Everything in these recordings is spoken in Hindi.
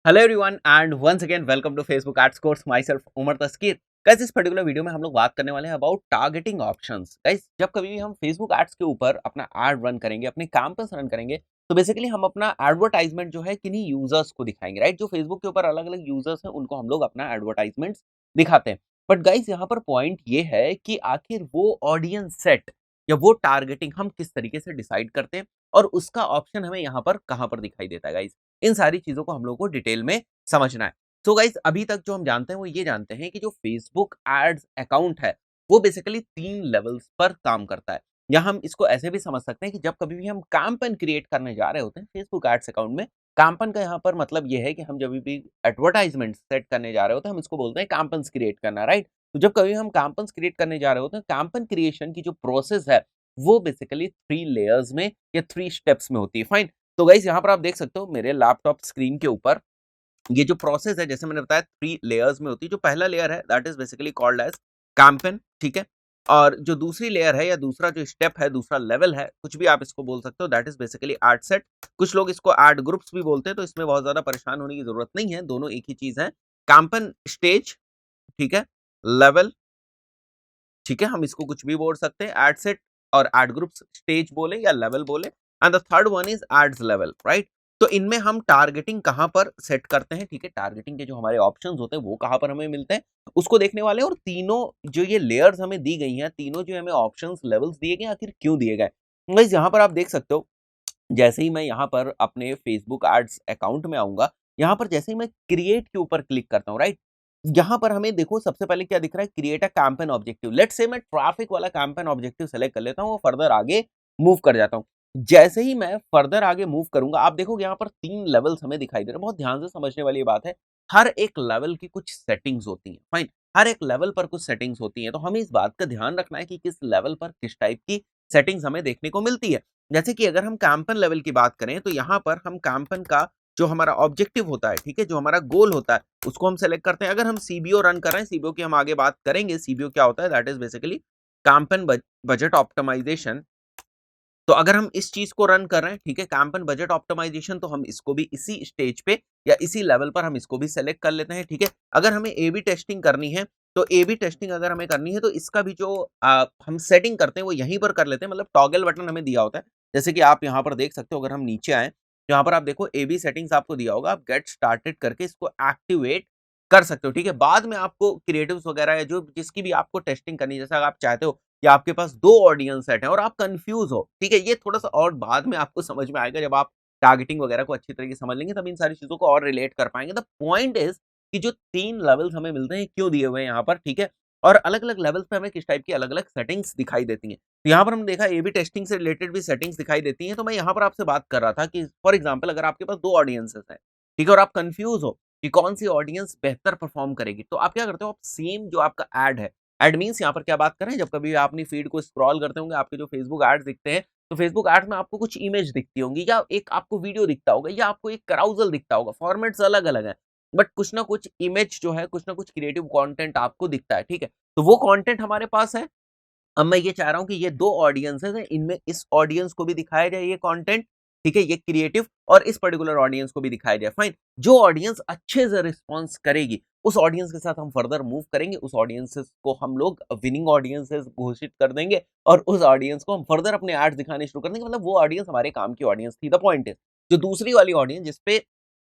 Hello everyone and once again welcome to Facebook ads course myself Umar Taskeer. Guys इस पर्टिकुलर वीडियो में हम लोग बात करने वाले हैं अबाउट टारगेटिंग ऑप्शंस। गाइस जब कभी भी हम फेसबुक एड्स के ऊपर अपना एड रन करेंगे, अपने कैंपस रन करेंगे, तो बेसिकली हम अपना एडवर्टाइजमेंट जो है किन्हीं यूजर्स को दिखाएंगे, राइट। जो फेसबुक के ऊपर अलग अलग यूजर्स हैं उनको हम लोग अपना एडवर्टाइजमेंट दिखाते हैं। बट गाइस यहाँ पर पॉइंट ये है कि आखिर वो ऑडियंस सेट या वो टारगेटिंग हम किस तरीके से डिसाइड करते हैं और उसका ऑप्शन हमें यहाँ पर कहाँ पर दिखाई देता है। गाइस इन सारी चीजों को हम लोग को डिटेल में समझना है। तो गाइस अभी तक जो हम जानते हैं वो ये जानते हैं कि जो फेसबुक एड्स अकाउंट है वो बेसिकली 3 लेवल्स पर काम करता है। या हम इसको ऐसे भी समझ सकते हैं कि जब कभी भी हम कैंपेन क्रिएट करने जा रहे होते हैं फेसबुक एड्स अकाउंट में, कैंपेन का यहाँ पर मतलब ये है कि हम जब भी एडवर्टाइजमेंट सेट करने जा रहे होते हैं हम इसको बोलते हैं कैंपेन्स क्रिएट करना, राइट। तो जब कभी हम कैंपेन्स क्रिएट करने जा रहे होते हैं, कैंपेन क्रिएशन की जो प्रोसेस है वो बेसिकली 3 लेयर्स में या 3 स्टेप्स में होती है। फाइन। तो गाइस यहाँ पर आप देख सकते हो मेरे लैपटॉप स्क्रीन के ऊपर ये जो प्रोसेस है, जैसे मैंने बताया 3 लेयर्स में होती है। जो पहला लेयर है that is basically called as campaign, ठीक है। और जो दूसरी लेयर है या दूसरा जो स्टेप है, दूसरा लेवल है, कुछ भी आप इसको बोल सकते हो, that is basically ad set. कुछ लोग इसको एड ग्रुप्स भी बोलते हैं, तो इसमें बहुत ज्यादा परेशान होने की जरूरत नहीं है, दोनों एक ही चीज है। कैंपेन स्टेज, ठीक है, लेवल, ठीक है, हम इसको कुछ भी बोल सकते हैं, एड सेट और एड ग्रुप्स स्टेज बोले या लेवल बोले। And the third one is ads level, right. तो इनमें हम टारगेटिंग कहां पर सेट करते हैं, ठीक है, टारगेटिंग के जो हमारे ऑप्शंस होते हैं वो कहां पर हमें मिलते हैं उसको देखने वाले हैं। और तीनों जो ये लेयर्स हमें दी गई हैं, तीनों जो हमें ऑप्शंस लेवल्स दिए गए, आखिर क्यों दिए गए। गाइस यहाँ पर आप देख सकते हो, जैसे ही मैं यहाँ पर अपने फेसबुक एड्स अकाउंट में आऊंगा, यहाँ पर जैसे ही मैं क्रिएट के ऊपर क्लिक करता हूँ, राइट, यहाँ पर हमें देखो सबसे पहले क्या दिख रहा है, create a campaign objective. Let's say मैं ट्रैफिक वाला कैंपेन ऑब्जेक्टिव सेलेक्ट कर लेता हूँ, वो फर्दर आगे मूव कर जाता हूँ। जैसे ही मैं फर्दर आगे मूव करूंगा, आप देखोगे यहाँ पर 3 लेवल्स हमें दिखाई दे रहे हैं। बहुत ध्यान से समझने वाली बात है, हर एक लेवल की कुछ सेटिंग्स होती हैं। फाइन, हर एक लेवल पर कुछ सेटिंग्स होती हैं, तो हमें इस बात का ध्यान रखना है कि किस लेवल पर किस टाइप की सेटिंग्स हमें देखने को मिलती है। जैसे कि अगर हम कैंपेन लेवल की बात करें, तो यहाँ पर हम कैंपेन का जो हमारा ऑब्जेक्टिव होता है, ठीक है, जो हमारा गोल होता है, उसको हम सेलेक्ट करते हैं। अगर हम सीबीओ रन कर रहे हैं, सीबीओ की हम आगे बात करेंगे, सीबीओ क्या होता है, that is basically campaign budget optimization. तो अगर हम इस चीज को रन कर रहे हैं, ठीक है, कैंपेन बजट ऑप्टिमाइजेशन, तो हम इसको भी इसी स्टेज पे या इसी लेवल पर हम इसको भी सेलेक्ट कर लेते हैं, ठीक है। अगर हमें ए बी टेस्टिंग करनी है, तो ए बी टेस्टिंग अगर हमें करनी है तो इसका भी जो हम सेटिंग करते हैं वो यहीं पर कर लेते हैं, मतलब टॉगल बटन हमें दिया होता है। जैसे कि आप यहाँ पर देख सकते हो, अगर हम नीचे आए तो यहाँ पर आप देखो ए बी सेटिंग्स आपको दिया होगा, आप गेट स्टार्टेड करके इसको एक्टिवेट कर सकते हो, ठीक है। बाद में आपको क्रिएटिव्स वगैरह या जो जिसकी भी आपको टेस्टिंग करनी है, जैसा आप चाहते हो या आपके पास 2 ऑडियंस सेट है और आप कंफ्यूज हो, ठीक है, ये थोड़ा-सा और बाद में आपको समझ में आएगा, जब आप टारगेटिंग वगैरह को अच्छी तरीके से समझ लेंगे, तब इन सारी चीज़ों को और रिलेट कर पाएँगे। द पॉइंट इज़ कि जो 3 लेवल्स हमें मिलते हैं, क्यों दिए हुए हैं यहाँ पर, ठीक है? और अलग-अलग लेवल्स पे हमें किस टाइप की अलग-अलग सेटिंग्स दिखाई देती हैं। तो यहाँ पर हमने देखा ए-बी टेस्टिंग से रिलेटेड भी सेटिंग्स दिखाई देती हैं, तो मैं यहाँ पर आपसे बात कर रहा था कि फॉर एग्ज़ाम्पल अगर आपके पास 2 ऑडियंसेस हैं, ठीक है? और आप कन्फ्यूज़ हो कि कौन-सी ऑडियंस बेहतर परफ़ॉर्म करेगी, तो आप क्या करते हो, आप सेम जो आपका ऐड है, एड मीन्स यहाँ पर क्या बात कर रहे हैं, जब कभी आप अपनी फीड को स्क्रॉल करते होंगे, आपके जो फेसबुक एड्स दिखते हैं, तो फेसबुक एड्स में आपको कुछ इमेज दिखती होंगी या एक आपको वीडियो दिखता होगा या आपको एक कराउजल दिखता होगा, फॉर्मेट्स अलग-अलग हैं, बट कुछ ना कुछ इमेज जो है, कुछ ना कुछ क्रिएटिव कंटेंट आपको दिखता है, ठीक है? तो वो कंटेंट हमारे पास है। अब मैं ये चाह रहा हूँ कि ये 2 ऑडियंसेस हैं, इनमें इस ऑडियंस को भी दिखाया जाए ये कंटेंट, ठीक है, ये क्रिएटिव, और इस पर्टिकुलर ऑडियंस को भी दिखाया जाए। फाइन, जो ऑडियंस अच्छे से रिस्पॉन्स करेगी, उस ऑडियंस के साथ हम फर्दर मूव करेंगे, उस ऑडियंसेस को हम लोग विनिंग ऑडियंसेस घोषित कर देंगे और उस ऑडियंस को हम फर्दर अपने एड्स दिखाने शुरू कर देंगे, मतलब वो ऑडियंस हमारे काम की ऑडियंस थी। द पॉइंट इज, जो दूसरी वाली ऑडियंस जिसपे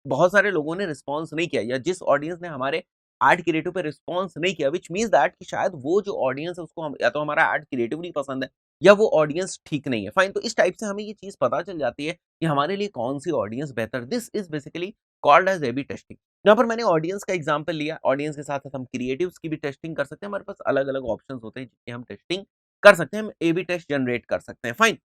बहुत सारे लोगों ने रिस्पॉन्स नहीं किया या जिस ऑडियंस ने हमारे एड क्रिएटिव पे रिस्पॉन्स नहीं किया, व्हिच मीन्स दैट कि शायद वो जो ऑडियंस है उसको हम या तो हमारा एड क्रिएटिव नहीं पसंद है या वो ऑडियंस ठीक नहीं है। फाइन, तो इस टाइप से हमें ये चीज पता चल जाती है कि हमारे लिए कौन सी ऑडियंस बेहतर। This is basically called as A B testing. यहाँ पर मैंने ऑडियंस का एग्जांपल लिया, ऑडियंस के साथ साथ हम क्रिएटिव्स की भी टेस्टिंग कर सकते हैं। हमारे पास अलग अलग ऑप्शंस होते हैं जिनकी हम टेस्टिंग कर सकते हैं, हम ए बी टेस्ट जनरेट कर सकते हैं। फाइन,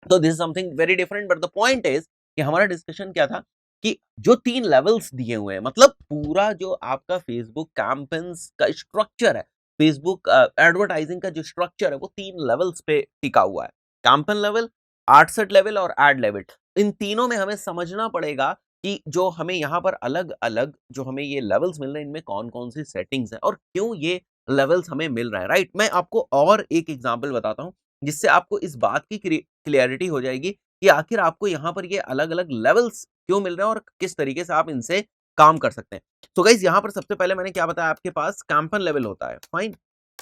तो this is something very different, but the point is कि हमारा डिस्कशन क्या था कि जो 3 लेवल्स दिए हुए हैं, मतलब पूरा जो आपका फेसबुक कैंपेन्स का स्ट्रक्चर है, फेसबुक एडवर्टाइजिंग का जो स्ट्रक्चर है, वो 3 लेवल्स पे टिका हुआ है। कैंपेन लेवल, आर्टसेट लेवल और एड लेवल। इन तीनों में हमें समझना पड़ेगा कि जो हमें यहाँ पर अलग अलग जो हमें ये लेवल्स मिल रहे हैं, इनमें कौन कौन सी सेटिंग्स है और क्यों ये लेवल्स हमें मिल रहा है, राइट। मैं आपको और एक एग्जाम्पल बताता हूँ जिससे आपको इस बात की क्लियरिटी हो जाएगी कि आखिर आपको यहाँ पर ये अलग-अलग लेवल्स क्यों मिल रहे हैं और किस तरीके से आप इनसे काम कर सकते हैं। तो गाइस यहाँ पर सबसे पहले मैंने क्या बताया, आपके पास कैंपेन लेवल होता है, फाइन,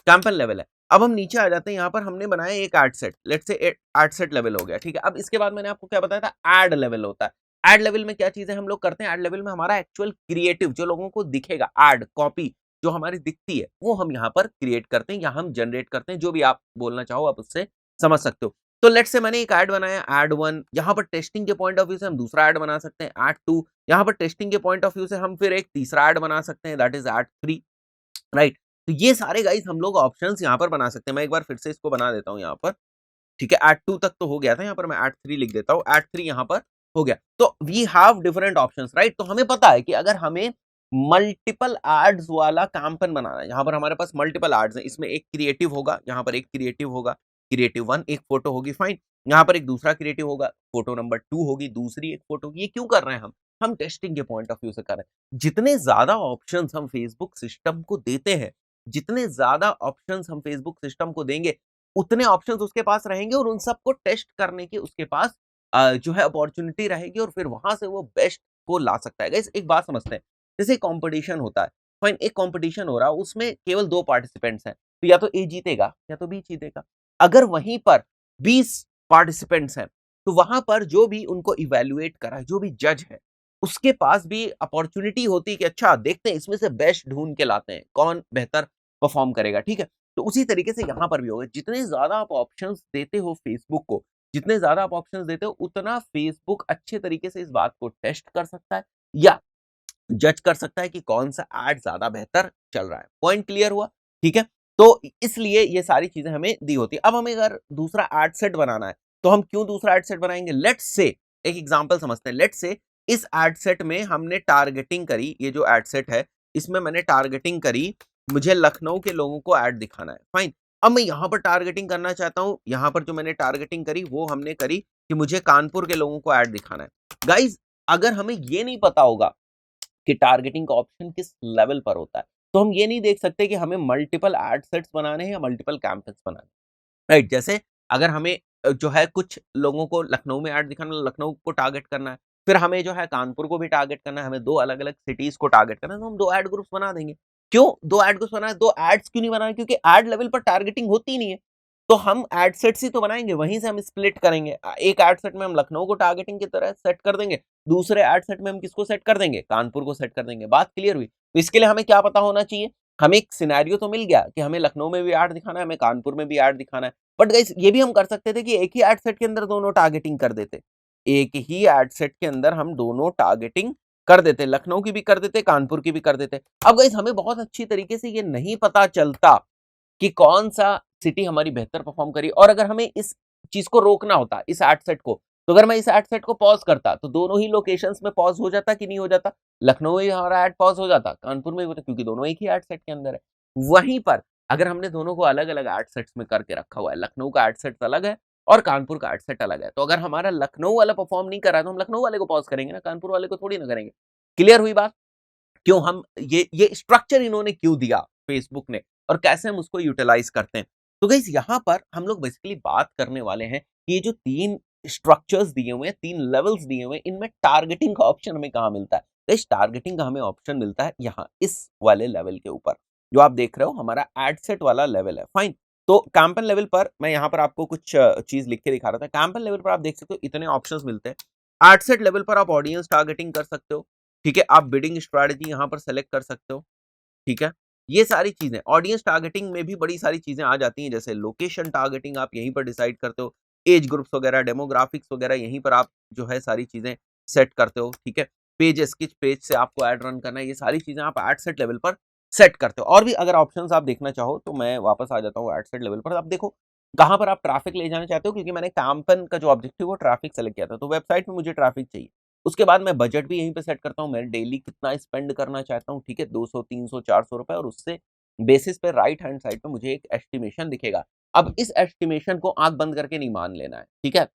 कैंपेन लेवल है। अब हम नीचे आ जाते हैं, यहाँ पर हमने बनाया एक ad set, let's say ad set level हो गया, ठीक है। अब इसके बाद मैंने आपको क्या बताया था, एड लेवल होता है। एड लेवल में क्या चीजें हम लोग करते हैं, एड लेवल में हमारा एक्चुअल क्रिएटिव जो लोगों को दिखेगा, एड कॉपी जो हमारी दिखती है वो हम यहाँ पर क्रिएट करते हैं या हम जनरेट करते हैं, जो भी आप बोलना चाहो आप उससे समझ सकते हो। तो लेट्स से मैंने एक ऐड बनाया, ऐड 1, यहाँ पर टेस्टिंग के पॉइंट ऑफ व्यू से हम दूसरा ऐड बना सकते हैं, ऐड 2, यहाँ पर टेस्टिंग के पॉइंट ऑफ व्यू से हम फिर एक तीसरा ऐड बना सकते हैं, दैट इज ऐड 3, राइट। तो ये सारे गाइस हम लोग ऑप्शंस यहाँ पर बना सकते हैं। मैं एक बार फिर से इसको बना देता हूँ यहाँ पर, ठीक है। ऐड 2 तक तो हो गया था, यहाँ पर मैं ऐड 3 लिख देता हूँ, ऐड 3 यहाँ पर हो गया। तो we have different options, right. तो हमें पता है कि अगर हमें मल्टीपल एड्स वाला कैंपेन बनाना है, यहाँ पर हमारे पास मल्टीपल एड्स हैं, इसमें एक क्रिएटिव होगा, यहाँ पर एक क्रिएटिव होगा, क्रिएटिव 1 एक फोटो होगी, फाइन। यहाँ पर एक दूसरा क्रिएटिव होगा, फोटो नंबर 2 होगी, दूसरी एक फोटो होगी। ये क्यों कर रहे हैं हम टेस्टिंग के पॉइंट ऑफ व्यू से कर रहे हैं। जितने ज्यादा ऑप्शंस हम फेसबुक सिस्टम को देते हैं, जितने ज्यादा ऑप्शंस हम फेसबुक सिस्टम को देंगे, उतने ऑप्शंस उसके पास रहेंगे और उन सबको टेस्ट करने की उसके पास जो है अपॉर्चुनिटी रहेगी और फिर वहां से वो बेस्ट को ला सकता है। गाइस एक बात समझते हैं, जैसे कंपटीशन होता है, फाइन, एक कंपटीशन हो रहा है, उसमें केवल 2 पार्टिसिपेंट्स हैं, तो या तो ए जीतेगा या तो बी जीतेगा। अगर वहीं पर 20 पार्टिसिपेंट्स हैं, तो वहां पर जो भी उनको इवेल्युएट करा है, जो भी जज है, उसके पास भी अपॉर्चुनिटी होती है कि अच्छा देखते हैं इसमें से बेस्ट ढूंढ के लाते हैं, कौन बेहतर परफॉर्म करेगा, ठीक है। तो उसी तरीके से यहाँ पर भी होगा, जितने ज्यादा आप ऑप्शंस देते हो फेसबुक को, जितने ज्यादा आप ऑप्शंस देते हो, उतना फेसबुक अच्छे तरीके से इस बात को टेस्ट कर सकता है या जज कर सकता है कि कौन सा एड ज्यादा बेहतर चल रहा है। पॉइंट क्लियर हुआ, ठीक है। तो इसलिए ये सारी चीजें हमें दी होती है। अब हमें अगर दूसरा एड सेट बनाना है, तो हम क्यों दूसरा एड सेट बनाएंगे। लेट्स से एक एग्जांपल समझते हैं, लेट्स से इस एड सेट में हमने टारगेटिंग करी, ये जो एड सेट है इसमें मैंने टारगेटिंग करी, मुझे लखनऊ के लोगों को ऐड दिखाना है, फाइन। अब मैं यहाँ पर टारगेटिंग करना चाहता हूँ, यहाँ पर जो मैंने टारगेटिंग करी वो हमने करी कि मुझे कानपुर के लोगों को ऐड दिखाना है। गाइज अगर हमें ये नहीं पता होगा कि टारगेटिंग का ऑप्शन किस लेवल पर होता है, तो हम ये नहीं देख सकते कि हमें मल्टीपल एड सेट्स बनाने हैं या मल्टीपल कैंपेन्स बनाने हैं, राइट। जैसे अगर हमें जो है कुछ लोगों को लखनऊ में ऐड दिखाना, लखनऊ को टारगेट करना है, फिर हमें जो है कानपुर को भी टारगेट करना है, हमें 2 अलग-अलग सिटीज को टारगेट करना है, तो हम 2 ऐड ग्रुप्स बना देंगे। क्यों 2 ऐड ग्रुप्स बनाए, 2 एड्स क्यों नहीं बनाए, क्योंकि ऐड लेवल पर टारगेटिंग होती ही नहीं है। तो हम एड सेट्स ही तो बनाएंगे, वहीं से हम स्प्लिट करेंगे। एक एड सेट में हम लखनऊ को टारगेटिंग की तरह सेट कर देंगे, दूसरे एड सेट में हम किसको सेट कर देंगे, कानपुर को सेट कर देंगे। बात क्लियर हुई। तो इसके लिए हमें क्या पता होना चाहिए, हमें एक सिनेरियो तो मिल गया कि हमें लखनऊ में भी ऐड दिखाना है, हमें कानपुर में भी ऐड दिखाना है। बट गाइस ये भी हम कर सकते थे कि एक ही एड सेट के अंदर दोनों टारगेटिंग कर देते, एक ही एड सेट के अंदर हम दोनों टारगेटिंग कर देते, लखनऊ की भी कर देते, कानपुर की भी कर देते। अब गाइस हमें बहुत अच्छी तरीके से ये नहीं पता चलता कि कौन सा सिटी हमारी बेहतर परफॉर्म करी, और अगर हमें इस चीज को रोकना होता, इस एड सेट को, तो अगर मैं इस एड सेट को पॉज करता तो दोनों ही लोकेशंस में पॉज हो जाता कि नहीं हो जाता, लखनऊ में हमारा एड पॉज हो जाता, कानपुर में भी होता, क्योंकि दोनों एक ही एड सेट के अंदर है। वहीं पर अगर हमने दोनों को अलग अलग एड सेट्स में करके रखा हुआ है, लखनऊ का एड सेट अलग है और कानपुर का एड सेट अलग है, तो अगर हमारा लखनऊ वाला परफॉर्म नहीं कर रहा है तो हम लखनऊ वाले को पॉज करेंगे ना, कानपुर वाले को थोड़ी ना करेंगे। क्लियर हुई बात। क्यों हम ये स्ट्रक्चर इन्होंने क्यों दिया फेसबुक ने, और कैसे हम उसको यूटिलाइज करते हैं। तो गाइस यहाँ पर हम लोग बेसिकली बात करने वाले हैं कि ये जो 3 स्ट्रक्चर्स दिए हुए हैं, 3 लेवल्स दिए हुए हैं, इनमें टारगेटिंग का ऑप्शन हमें कहाँ मिलता है। गाइस टारगेटिंग का हमें ऑप्शन मिलता है यहाँ इस वाले लेवल के ऊपर, जो आप देख रहे हो हमारा एड सेट वाला लेवल है, फाइन। तो कैंपेन लेवल पर मैं यहाँ पर आपको कुछ चीज लिख के दिखा रहा था। कैंपेन लेवल पर आप देख सकते हो इतने ऑप्शंस मिलते हैं। एड सेट लेवल पर आप ऑडियंस टारगेटिंग कर सकते हो, ठीक है। आप बिडिंग स्ट्रैटेजी यहाँ पर सेलेक्ट कर सकते हो, ठीक है। ये सारी चीजें ऑडियंस टारगेटिंग में भी बड़ी सारी चीजें आ जाती हैं, जैसे लोकेशन टारगेटिंग आप यहीं पर डिसाइड करते हो, एज ग्रुप्स वगैरह, डेमोग्राफिक्स वगैरह यहीं पर आप जो है सारी चीजें सेट करते हो, ठीक है। पेज स्केच पेज से आपको ऐड रन करना है, ये सारी चीजें आप एड सेट लेवल पर सेट करते हो। और भी अगर ऑप्शंस आप देखना चाहो तो मैं वापस आ जाता हूँ एड सेट लेवल पर। आप देखो कहाँ पर आप ट्रैफिक ले जाना चाहते हो, क्योंकि मैंने कैंपेन का जो ऑब्जेक्टिव वो ट्रैफिक सेलेक्ट किया था, तो वेबसाइट में मुझे ट्रैफिक चाहिए। उसके बाद मैं बजट भी यहीं पे सेट करता हूँ, मैं डेली कितना स्पेंड करना चाहता हूँ, ठीक है, 200 300 400 रुपए, और उससे बेसिस पे राइट हैंड साइड पे मुझे एक एस्टिमेशन दिखेगा। अब इस एस्टिमेशन को आंख बंद करके नहीं मान लेना है, ठीक है,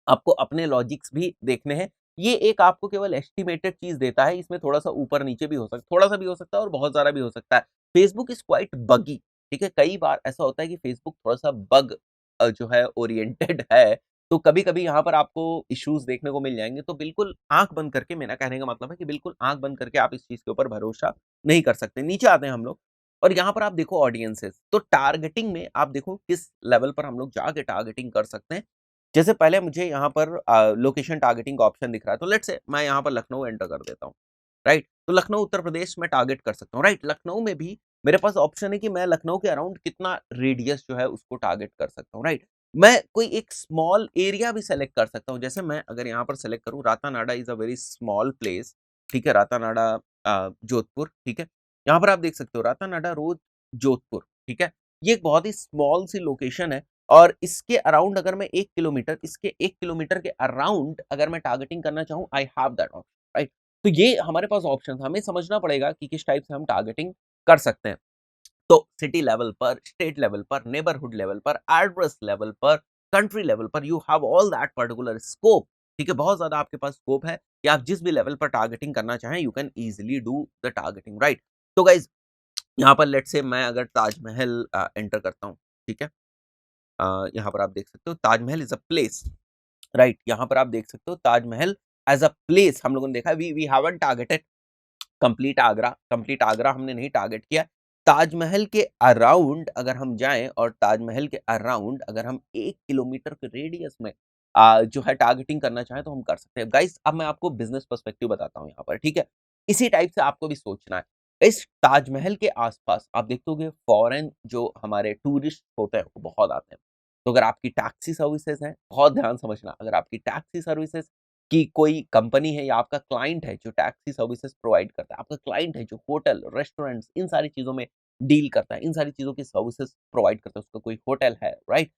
आपको अपने लॉजिक्स भी देखने हैं। ये एक आपको केवल एस्टिमेटेड चीज देता है, इसमें थोड़ा सा ऊपर नीचे भी हो सकता है, थोड़ा सा भी हो सकता है और बहुत ज्यादा भी हो सकता है। फेसबुक इज क्वाइट बगी, ठीक है, कई बार ऐसा होता है कि फेसबुक थोड़ा सा बग जो है ओरिएंटेड है, तो कभी-कभी यहाँ पर आपको इश्यूज़ देखने को मिल जाएँगे, तो बिल्कुल आँख बंद करके, मेरा कहने का मतलब है कि बिल्कुल आँख बंद करके आप इस चीज़ के ऊपर भरोसा नहीं कर सकते। नीचे आते हैं हम लोग और यहाँ पर आप देखो ऑडियंसेस, तो टारगेटिंग में आप देखो किस लेवल पर हम लोग जाके टारगेटिंग कर सकते हैं। जैसे पहले मुझे यहाँ पर लोकेशन टारगेटिंग का ऑप्शन दिख रहा है, तो लेट्स से मैं यहाँ पर लखनऊ एंटर कर देता हूँ, राइट? तो लखनऊ उत्तर प्रदेश में टारगेट कर सकता हूँ, राइट? लखनऊ में भी मेरे पास ऑप्शन है कि मैं लखनऊ के अराउंड कितना रेडियस जो है उसको टारगेट कर सकता हूँ, राइट? मैं कोई एक स्मॉल एरिया भी सेलेक्ट कर सकता हूँ। जैसे मैं अगर यहाँ पर सेलेक्ट करूँ, Ratanada is a very small place, ठीक है? रातानाडा जोधपुर, ठीक है? यहाँ पर आप देख सकते हो रातानाडा रोड जोधपुर, ठीक है? ये एक बहुत ही स्मॉल सी लोकेशन है और इसके अराउंड अगर मैं 1 किलोमीटर, इसके 1 किलोमीटर के अराउंड अगर मैं टारगेटिंग करना चाहूँ, I have that option, right? तो ये हमारे पास ऑप्शन था, हमें समझना पड़ेगा कि किस टाइप से हम टारगेटिंग कर सकते हैं। तो सिटी लेवल पर, स्टेट लेवल पर, नेबरहुड लेवल पर, एड्रेस लेवल पर, कंट्री लेवल पर, you have all that particular scope, ठीक है? बहुत ज़्यादा आपके पास स्कोप है कि आप जिस भी लेवल पर टारगेटिंग करना चाहें, you can easily do the targeting, right? तो गाइज़ यहाँ पर लेट्स से मैं अगर ताजमहल एंटर करता हूँ, ठीक है? यहाँ पर आप देख सकते हो Taj Mahal is a place, right? यहाँ पर आप देख सकते हो ताजमहल एज़ अ प्लेस हम लोगों ने देखा है, we haven't targeted complete Agra हमने नहीं टारगेट किया। ताजमहल के अराउंड अगर हम जाएँ और ताजमहल के अराउंड अगर हम 1 किलोमीटर के रेडियस में जो है टारगेटिंग करना चाहें तो हम कर सकते हैं। गाइस अब मैं आपको बिज़नेस पर्सपेक्टिव बताता हूँ यहाँ पर, ठीक है? इसी टाइप से आपको भी सोचना है। इस ताजमहल के आस-पास आप देखोगे फॉरेन जो हमारे टूरिस्ट होते हैं वो बहुत आते हैं। तो अगर आपकी टैक्सी सर्विसेज़ हैं, बहुत ध्यान समझना, अगर आपकी टैक्सी सर्विसेज़ कि कोई कंपनी है या आपका क्लाइंट है जो टैक्सी सर्विसेज प्रोवाइड करता है, आपका क्लाइंट है जो होटल, रेस्टोरेंट्स इन सारी चीज़ों में डील करता है, इन सारी चीज़ों की सर्विसेज प्रोवाइड करता है, उसका कोई होटल है, राइट?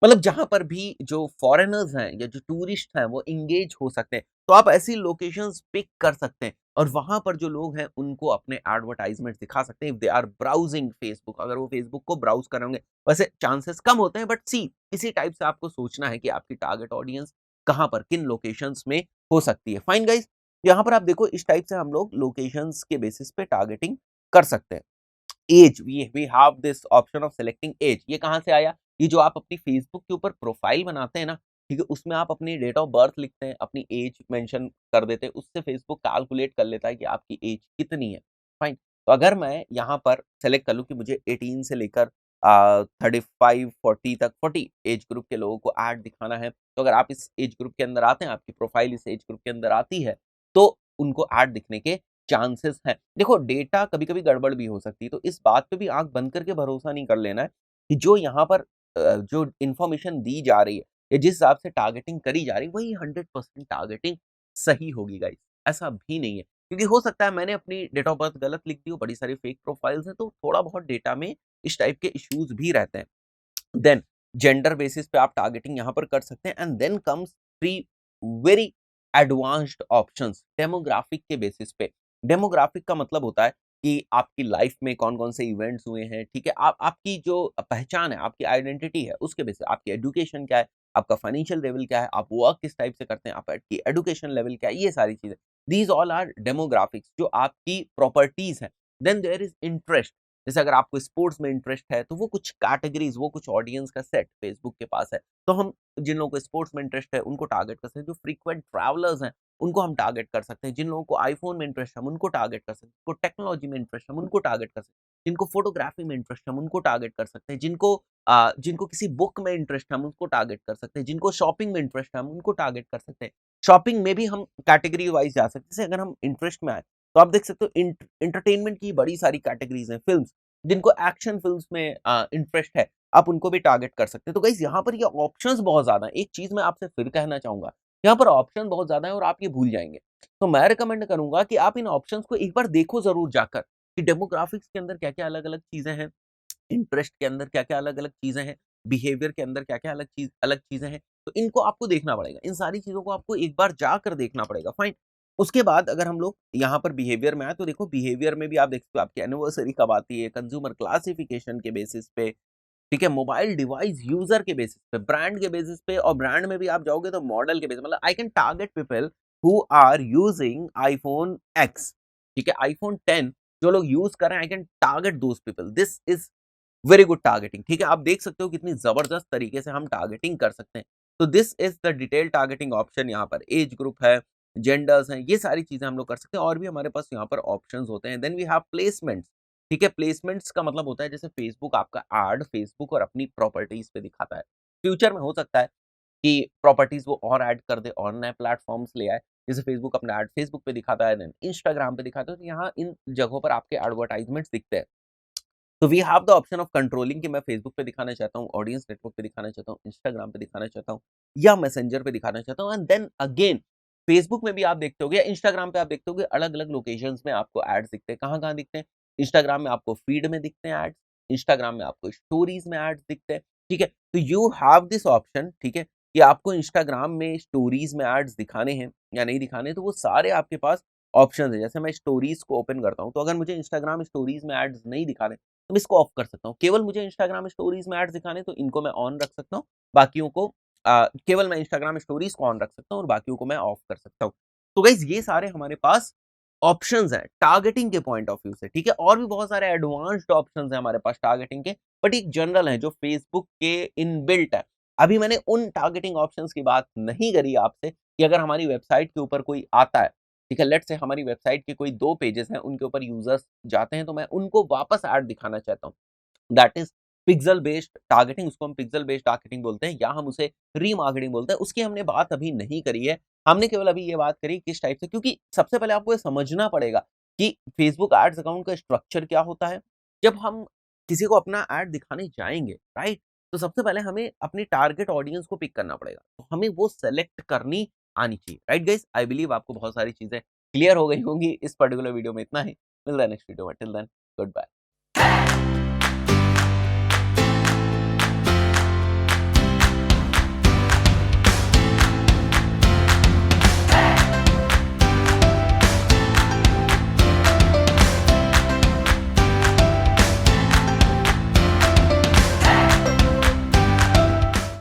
मतलब जहाँ पर भी जो फॉरेनर्स हैं या जो टूरिस्ट हैं वो एंगेज हो सकते हैं, तो आप ऐसी लोकेशंस पिक कर सकते हैं और वहाँ पर जो लोग हैं उनको अपने एडवर्टाइज़मेंट्स दिखा सकते हैं if they are browsing Facebook, अगर वो फेसबुक को ब्राउज़ कर रहे होंगे। वैसे चांसेस कम होते हैं बट सी इसी टाइप से आपको सोचना है कि आपकी टारगेट ऑडियंस कहाँ पर, किन लोकेशंस में हो सकती है। फाइन गाइज़, यहाँ पर आप देखो इस टाइप से हम लोग लोकेशंस के बेसिस पे टारगेटिंग कर सकते हैं। As we have this option of selecting age, ये कहाँ से आया? ये जो आप अपनी फेसबुक के ऊपर प्रोफाइल बनाते हैं ना, ठीक है? उसमें आप अपनी डेट ऑफ बर्थ लिखते हैं, अपनी एज मेंशन कर देते हैं, उससे फेसबुक कैलकुलेट कर लेता है कि आपकी एज कितनी है, फाइन? तो अगर मैं यहाँ पर सेलेक्ट कर लूँ कि मुझे 18 से लेकर 35-40 तक 40 एज ग्रुप के लोगों को ऐड दिखाना है, तो अगर आप इस एज ग्रुप के अंदर आते हैं, आपकी प्रोफाइल इस एज ग्रुप के अंदर आती है, तो उनको ऐड दिखने के चांसेस हैं। देखो डेटा कभी-कभी गड़बड़ भी हो सकती है, तो इस बात पे भी आँख बंद करके भरोसा नहीं कर लेना है कि जो यहाँ पर जो इन्फॉर्मेशन दी जा रही है या जिस हिसाब से टारगेटिंग करी जा रही है, वही 100% टारगेटिंग सही होगी गाइस, ऐसा भी नहीं है। क्योंकि हो सकता है मैंने अपनी डेट ऑफ बर्थ गलत लिख दी हो, बड़ी सारी फेक प्रोफाइल्स हैं, तो थोड़ा बहुत डेटा में इस टाइप के इश्यूज़ भी रहते हैं। देन जेंडर बेसिस पे आप टारगेटिंग यहाँ पर कर सकते हैं and then comes 3 very advanced options demographic के बेसिस पे। डेमोग्राफिक का मतलब होता है कि आपकी लाइफ में कौन-कौन से इवेंट्स हुए हैं, ठीक है? आपकी जो पहचान है, आपकी आइडेंटिटी है, उसके बेसिस आपकी एजुकेशन क्या है, आपका फाइनेंशियल लेवल क्या है, आप वर्क किस टाइप से करते हैं, आपकी एजुकेशन लेवल क्या है, ये सारी चीज़ें। दीज़ ऑल आर डेमोग्राफिक्स जो आपकी प्रॉपर्टीज़ हैं। देन देयर इज़ इंटरेस्ट, जैसे अगर आपको स्पोर्ट्स में इंटरेस्ट है, तो वो कुछ कैटेगरीज़, वो कुछ ऑडियंस का सेट फेसबुक के पास है। तो हम जिन लोगों को स्पोर्ट्स में इंटरेस्ट है, उनको टारगेट कर सकते हैं। जो फ्रीक्वेंट ट्रैवलर्स हैं, उनको हम टारगेट कर सकते हैं। जिन लोगों को आईफ़ोन में इंटरेस्ट है, हम उनको टारगेट कर सकते हैं। जिनको टेक्नोलॉजी में इंटरेस्ट है, हम उनको टारगेट कर सकते हैं। जिनको फ़ोटोग्राफ़ी में इंटरेस्ट है, हम उनको टारगेट कर सकते हैं। जिनको किसी बुक में इंटरेस्ट है, हम उनको टारगेट कर सकते हैं। जिनको शॉपिंग में इंटरेस्ट है, हम उनको टारगेट कर सकते हैं। शॉपिंग में भी हम कैटेगरी वाइज़ जा सकते हैं। जैसे अगर हम इंटरेस्ट में आए, तो आप देख सकते हो एंटरटेनमेंट की बड़ी सारी कैटेगरीज़ हैं। फ़िल्म्स, जिनको एक्शन फ़िल्म्स में इंटरेस्ट है, आप उनको भी टारगेट कर सकते हैं। तो गाइज़ यहाँ पर ये ऑप्शंस बहुत ज़्यादा हैं। एक चीज़ मैं आपसे फिर कहना चाहूँगा, यहाँ पर ऑप्शन बहुत ज़्यादा हैं और आप ये भूल जाएँगे। तो मैं रिकमेंड करूँगा कि आप इन ऑप्शंस को एक बार देखो ज़रूर जाकर, कि डेमोग्राफिक्स के अंदर क्या-क्या अलग-अलग चीज़ें हैं, इंटरेस्ट के अंदर क्या-क्या अलग-अलग चीज़ें हैं, बिहेवियर के अंदर क्या-क्या अलग चीज़ें हैं। तो इनको आपको देखना पड़ेगा। इन सारी चीज़ों को आपको एक बार जाकर देखना पड़ेगा, फाइन। उसके बाद अगर हम लोग यहाँ पर बिहेवियर में आएँ, तो देखो बिहेवियर में भी आप देख सकते हो आपकी एनिवर्सरी कब आती है, कंज्यूमर क्लासिफिकेशन के बेसिस पे, ठीक है? मोबाइल डिवाइस यूज़र के बेसिस पे, ब्रांड के बेसिस पे और ब्रांड में भी आप जाओगे तो मॉडल के बेसिस मतलब I can target people who are using iPhone X, ठीक है? आईफ़ोन 10 जो लोग यूज़ कर रहे हैं, आई can target those people. This is very good targeting, ठीक है? आप देख सकते हो कितनी ज़बरदस्त तरीके से हम टारगेटिंग कर सकते हैं। तो this is the detail targeting option. यहाँ पर एज ग्रुप है, जेंडर्स हैं, ये सारी चीजें हम लोग कर सकते हैं। और भी हमारे पास यहाँ पर ऑप्शंस होते हैं। Then we have placements. ठीक है, प्लेसमेंट्स का मतलब होता है जैसे फेसबुक आपका एड फेसबुक और अपनी प्रॉपर्टीज पे दिखाता है। फ्यूचर में हो सकता है कि प्रॉपर्टीज वो और ऐड कर दे और नए प्लेटफॉर्म्स ले आए। जैसे फेसबुक अपना ऐड फेसबुक पे दिखाता है, देन इंस्टाग्राम पे दिखाता है, तो यहाँ इन जगहों पर आपके एडवर्टाइजमेंट्स दिखते हैं। तो we have the option of controlling कि मैं फेसबुक पे दिखाना चाहता हूँ, ऑडियंस नेटवर्क पे दिखाना चाहता हूँ, इंस्टाग्राम पे दिखाना चाहता हूँ या मैसेंजर पे दिखाना चाहता हूँ। एंड देन अगेन फेसबुक में भी आप देखते होगे या इंस्टाग्राम पे आप देखते होगे अलग अलग लोकेशंस में आपको एड्स दिखते हैं। कहाँ कहाँ दिखते हैं? इंस्टाग्राम में आपको फीड में दिखते हैं एड्स, इंस्टाग्राम में आपको स्टोरीज में एड्स दिखते हैं। ठीक है, तो यू हैव दिस ऑप्शन, ठीक है, कि आपको इंस्टाग्राम में स्टोरीज में एड्स दिखाने हैं या नहीं दिखाने, तो वो सारे आपके पास ऑप्शन है। जैसे मैं स्टोरीज को ओपन करता हूँ, तो अगर मुझे इंस्टाग्राम स्टोरीज में एड्स नहीं दिखाने तो मैं इसको ऑफ कर सकता हूँ। केवल मुझे इंस्टाग्राम स्टोरीज में एड्स दिखाने तो इनको मैं ऑन रख सकता हूँ, बाकियों को केवल मैं इंस्टाग्राम स्टोरीज को ऑन रख सकता हूँ और बाकियों को मैं ऑफ कर सकता हूँ। तो गाइस ये सारे हमारे पास ऑप्शंस हैं टारगेटिंग के पॉइंट ऑफ व्यू से। ठीक है, और भी बहुत सारे एडवांस्ड ऑप्शंस हैं हमारे पास टारगेटिंग के, बट एक जनरल है जो फेसबुक के इनबिल्ट है। अभी मैंने उन टारगेटिंग ऑप्शंस की बात नहीं करी आपसे कि अगर हमारी वेबसाइट के ऊपर कोई आता है, ठीक है, लेट्स से हमारी वेबसाइट के कोई 2 पेजेस हैं, उनके ऊपर यूजर्स जाते हैं, तो मैं उनको वापस ऐड दिखाना चाहता हूँ। That is pixel based targeting. उसको हम पिक्सल बेस्ड टारगेटिंग बोलते हैं या हम उसे रीमार्केटिंग बोलते हैं। उसकी हमने बात अभी नहीं करी है। हमने केवल अभी ये बात करी किस टाइप से, क्योंकि सबसे पहले आपको ये समझना पड़ेगा कि फेसबुक एड्स अकाउंट का स्ट्रक्चर क्या होता है। जब हम किसी को अपना ऐड दिखाने जाएंगे, राइट, तो सबसे पहले हमें अपनी टारगेट ऑडियंस को पिक करना पड़ेगा, तो हमें वो सेलेक्ट करनी आनी चाहिए। राइट गाइस, आई बिलीव आपको बहुत सारी चीजें क्लियर हो गई होंगी इस पर्टिकुलर वीडियो में। इतना ही, मिलता है नेक्स्ट वीडियो में। Till then, good bye.